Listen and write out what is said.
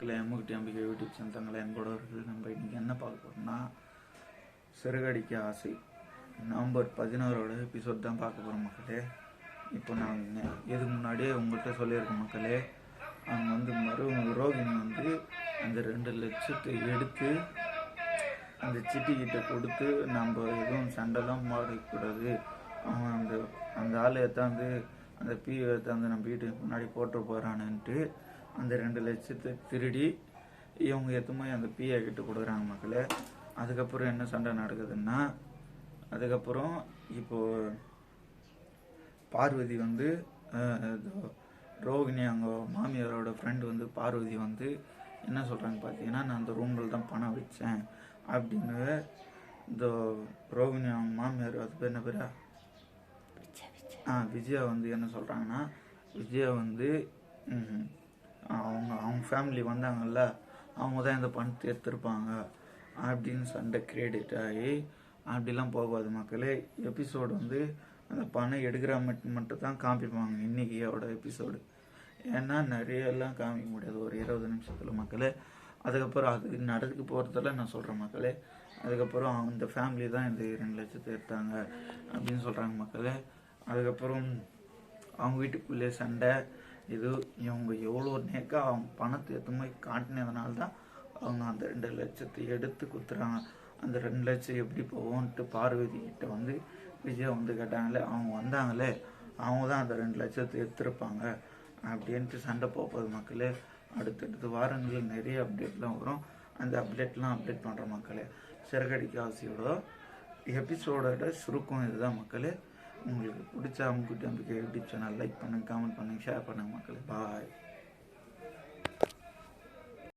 மக்களே, அம்முக்குட்டி அம்பிகை யூடியூப் சொந்தங்களே, என்பவர்கள் நம்ம இன்றைக்கி என்ன பார்க்க போகிறோம்னா, சிறகடிக்க ஆசை நவம்பர் 16 எபிசோட் தான் பார்க்க போகிறோம் மக்களே. இப்போ நாங்கள் இதுக்கு முன்னாடியே உங்கள்கிட்ட சொல்லியிருக்கோம் மக்களே, அவங்க ரோகிணி அந்த 2 லட்சத்தை எடுத்து அந்த சிட்டிக்கிட்ட கொடுத்து நம்ம எதுவும் சண்டைலாம் மாடக்கூடாது, அவன் அந்த ஆள் ஏற்றாந்து அந்த பீயை ஏற்றாந்து நம்ம வீட்டுக்கு முன்னாடி போட்டு போகிறானுன்ட்டு அந்த 2 லட்சத்தை திருடி இவங்க எத்துமே அந்த பீயை கிட்ட கொடுக்குறாங்க மக்களே. அதுக்கப்புறம் என்ன சண்டை நடக்குதுன்னா, அதுக்கப்புறம் இப்போது பார்வதி ரோகிணி அவங்க மாமியாரோட ஃப்ரெண்டு பார்வதி என்ன சொல்கிறாங்க பார்த்தீங்கன்னா, நான் அந்த ரூமில் தான் பணம் வச்சேன் அப்படின்னு இந்த ரோகிணி அவங்க மாமியார் அது பேர் என்ன பேரா விஜயா என்ன சொல்கிறாங்கன்னா, விஜயா அவங்க ஃபேமிலி வந்தாங்கல்ல, அவங்க தான் இந்த பணத்தை எடுத்திருப்பாங்க அப்படின்னு சண்டை கிரெடிட் ஆகி அப்படிலாம் போகாது மக்களே. எபிசோடு அந்த பணம் எடுக்கிற மட்டும் தான் காமிப்பாங்க இன்றைக்கியோட எபிசோடு. ஏன்னா நிறையெல்லாம் காமிக்க முடியாது ஒரு 20 நிமிஷத்தில் மக்களே. அதுக்கப்புறம் அது நடக்க போகிறதில்ல நான் சொல்கிறேன் மக்களே. அதுக்கப்புறம் அந்த ஃபேமிலி தான் இந்த 2 லட்சத்தை எடுத்தாங்க அப்படின்னு சொல்கிறாங்க மக்களே. அதுக்கப்புறம் அவங்க வீட்டுக்குள்ளே சண்டை இது இவங்க எவ்வளோ நேக்கா அவங்க பணத்தை எதுவுமே காட்டினதுனால தான் அவங்க அந்த 2 லட்சத்தை எடுத்து கொடுத்துறாங்க. அந்த 2 லட்சம் எப்படி போவோன்ட்டு பார்வதி கிட்ட விஜயா கேட்டாங்களே, அவங்க வந்தாங்களே, அவங்க தான் அந்த 2 லட்சத்தை எடுத்துருப்பாங்க அப்படின்ட்டு சண்டை போகுது மக்களே. அடுத்தடுத்த வாரங்களில் நிறைய அப்டேட்லாம் வரும். அந்த அப்டேட் பண்ணுற மக்களே. சிறகடிக்க ஆசையோட எபிசோடோட சுருக்கம் இதுதான் மக்களே. உங்களுக்கு பிடிச்ச அம்முக்குட்டி அம்பிகை யூடியூப் சேனல் லைக் பண்ணுங்கள், கமெண்ட் பண்ணுங்கள், ஷேர் பண்ணுங்கள் மக்களே. பாய்.